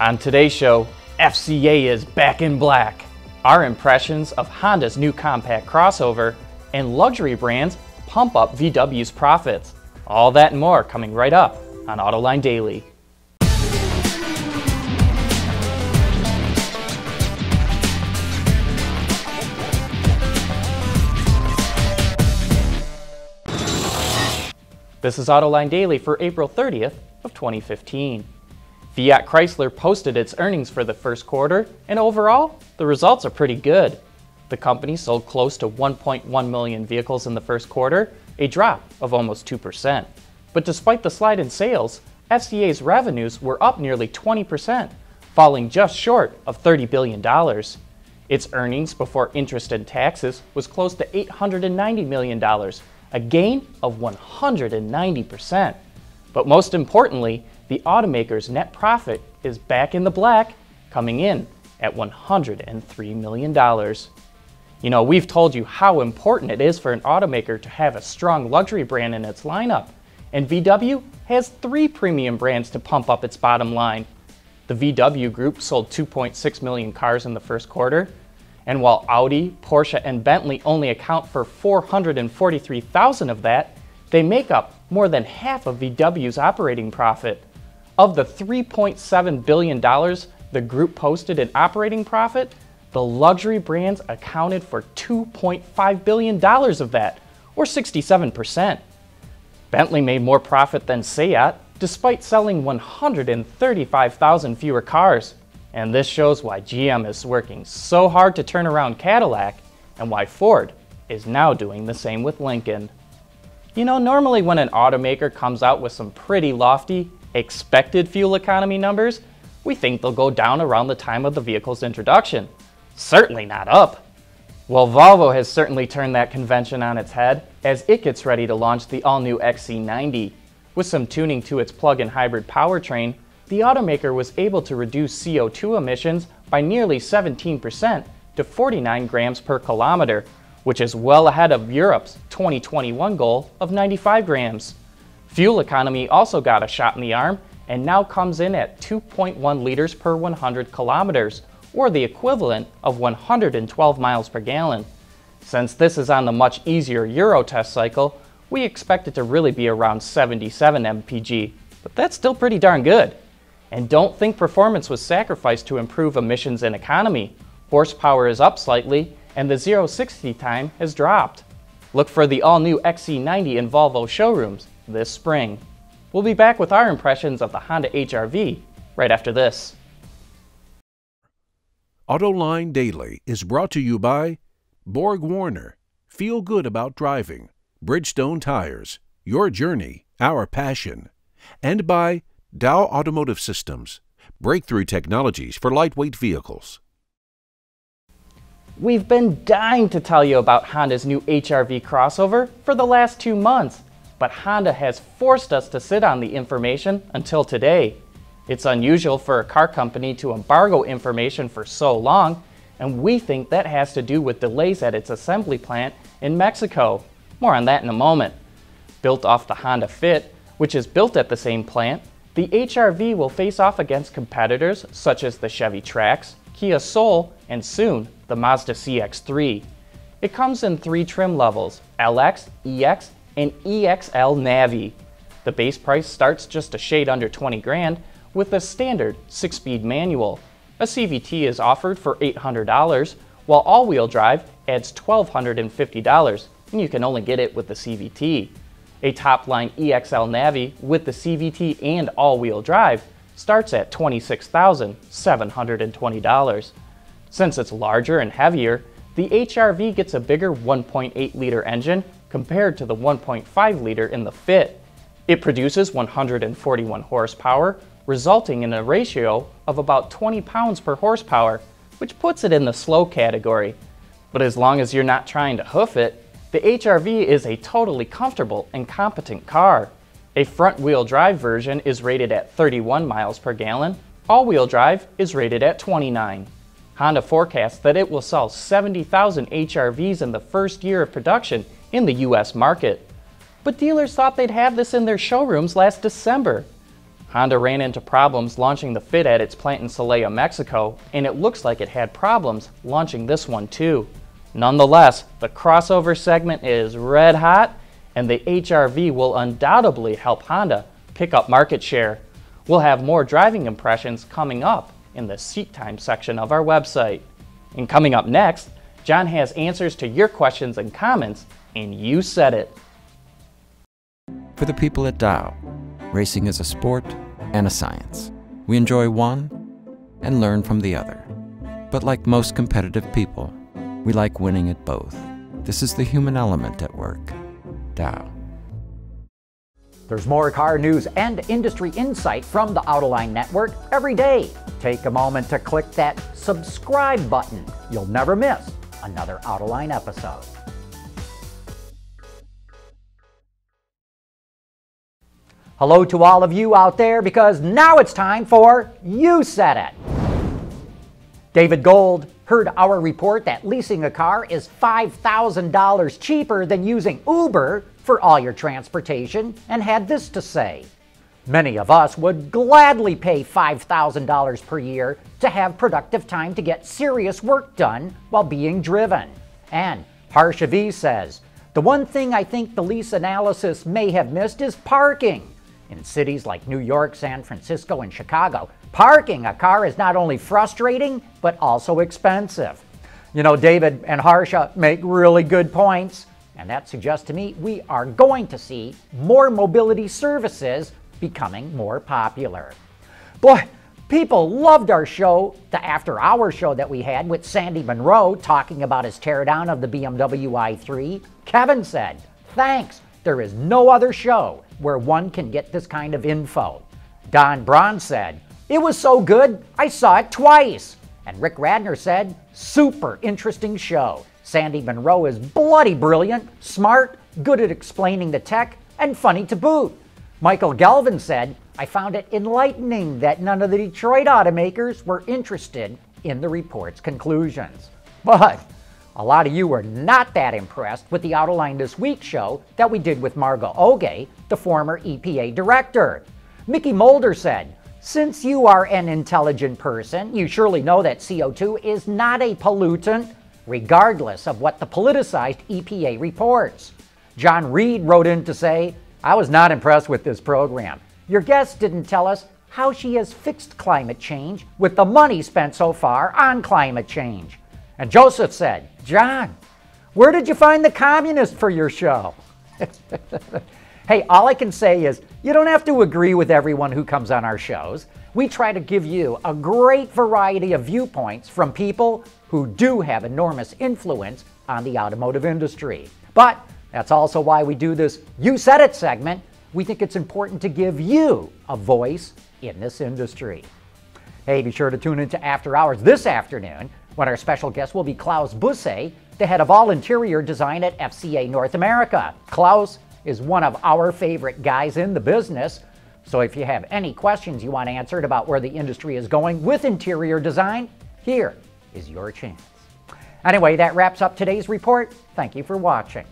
On today's show, FCA is back in black, our impressions of Honda's new compact crossover, and luxury brands pump up VW's profits. All that and more coming right up on Autoline Daily. This is Autoline Daily for April 30th of 2015. Fiat Chrysler posted its earnings for the first quarter, and overall, the results are pretty good. The company sold close to 1.1 million vehicles in the first quarter, a drop of almost 2%. But despite the slide in sales, FCA's revenues were up nearly 20%, falling just short of $30 billion. Its earnings before interest and taxes was close to $890 million, a gain of 190%. But most importantly, the automaker's net profit is back in the black, coming in at $103 million. You know, we've told you how important it is for an automaker to have a strong luxury brand in its lineup, and VW has 3 premium brands to pump up its bottom line. The VW Group sold 2.6 million cars in the first quarter, and while Audi, Porsche, and Bentley only account for 443,000 of that, they make up more than half of VW's operating profit. Of the $3.7 billion the group posted in operating profit, the luxury brands accounted for $2.5 billion of that, or 67%. Bentley made more profit than Seat, despite selling 135,000 fewer cars. And this shows why GM is working so hard to turn around Cadillac, and why Ford is now doing the same with Lincoln. You know, normally when an automaker comes out with some pretty lofty, expected fuel economy numbers, we think they'll go down around the time of the vehicle's introduction. Certainly not up. Well, Volvo has certainly turned that convention on its head as it gets ready to launch the all-new XC90. With some tuning to its plug-in hybrid powertrain, the automaker was able to reduce CO2 emissions by nearly 17% to 49 grams per kilometer, which is well ahead of Europe's 2021 goal of 95 grams. Fuel economy also got a shot in the arm and now comes in at 2.1 liters per 100 kilometers, or the equivalent of 112 miles per gallon. Since this is on the much easier Euro test cycle, we expect it to really be around 77 mpg, but that's still pretty darn good. And don't think performance was sacrificed to improve emissions and economy. Horsepower is up slightly, and the 0-60 time has dropped. Look for the all-new XC90 in Volvo showrooms this spring. We'll be back with our impressions of the Honda HR-V right after this. Autoline Daily is brought to you by Borg Warner, Feel Good About Driving, Bridgestone Tires, Your Journey, Our Passion, and by Dow Automotive Systems, breakthrough technologies for lightweight vehicles. We've been dying to tell you about Honda's new HR-V crossover for the last 2 months, but Honda has forced us to sit on the information until today. It's unusual for a car company to embargo information for so long, and we think that has to do with delays at its assembly plant in Mexico. More on that in a moment. Built off the Honda Fit, which is built at the same plant, the HR-V will face off against competitors such as the Chevy Trax, Kia Soul, and soon the Mazda CX-3. It comes in 3 trim levels: LX, EX, and EXL Navi. The base price starts just a shade under 20 grand with a standard 6-speed manual. A CVT is offered for $800, while all-wheel drive adds $1,250, and you can only get it with the CVT. A top-line EXL Navi with the CVT and all-wheel drive starts at $26,720. Since it's larger and heavier, the HR-V gets a bigger 1.8-liter engine compared to the 1.5-liter in the Fit. It produces 141 horsepower, resulting in a ratio of about 20 pounds per horsepower, which puts it in the slow category. But as long as you're not trying to hoof it, the HR-V is a totally comfortable and competent car. A front-wheel drive version is rated at 31 miles per gallon. All-wheel drive is rated at 29. Honda forecasts that it will sell 70,000 HR-Vs in the first year of production in the US market. But dealers thought they'd have this in their showrooms last December. Honda ran into problems launching the Fit at its plant in Celaya, Mexico, and it looks like it had problems launching this one too. Nonetheless, the crossover segment is red hot, and the HR-V will undoubtedly help Honda pick up market share. We'll have more driving impressions coming up in the Seat Time section of our website. And coming up next, John has answers to your questions and comments, and you said it. For the people at Dow, racing is a sport and a science. We enjoy one and learn from the other. But like most competitive people, we like winning at both. This is the human element at work. Dow. There's more car news and industry insight from the Autoline network every day. Take a moment to click that subscribe button. You'll never miss another Autoline episode. Hello to all of you out there, because now it's time for You Said It. David Gold heard our report that leasing a car is $5,000 cheaper than using Uber for all your transportation and had this to say: many of us would gladly pay $5,000 per year to have productive time to get serious work done while being driven. And Harsha V says, the one thing I think the lease analysis may have missed is parking. In cities like New York, San Francisco, and Chicago, parking a car is not only frustrating, but also expensive. You know, David and Harsha make really good points, and that suggests to me we are going to see more mobility services becoming more popular. Boy, people loved our show, the after-hour show that we had with Sandy Monroe talking about his teardown of the BMW i3. Kevin said, thanks, there is no other show where one can get this kind of info. Don Braun said, it was so good, I saw it twice. And Rick Radner said, super interesting show. Sandy Monroe is bloody brilliant, smart, good at explaining the tech, and funny to boot. Michael Galvin said, I found it enlightening that none of the Detroit automakers were interested in the report's conclusions. But a lot of you were not that impressed with the Autoline This Week show that we did with Margot Oge, the former EPA director. Mickey Mulder said, since you are an intelligent person, you surely know that CO2 is not a pollutant, regardless of what the politicized EPA reports. John Reed wrote in to say, I was not impressed with this program. Your guest didn't tell us how she has fixed climate change with the money spent so far on climate change. And Joseph said, John, where did you find the communist for your show? Hey, all I can say is you don't have to agree with everyone who comes on our shows. We try to give you a great variety of viewpoints from people who do have enormous influence on the automotive industry. But that's also why we do this You Said It segment. We think it's important to give you a voice in this industry. Hey, be sure to tune into After Hours this afternoon, when our special guest will be Klaus Busse, the head of all interior design at FCA North America. Klaus is one of our favorite guys in the business, so if you have any questions you want answered about where the industry is going with interior design, here is your chance. Anyway, that wraps up today's report. Thank you for watching.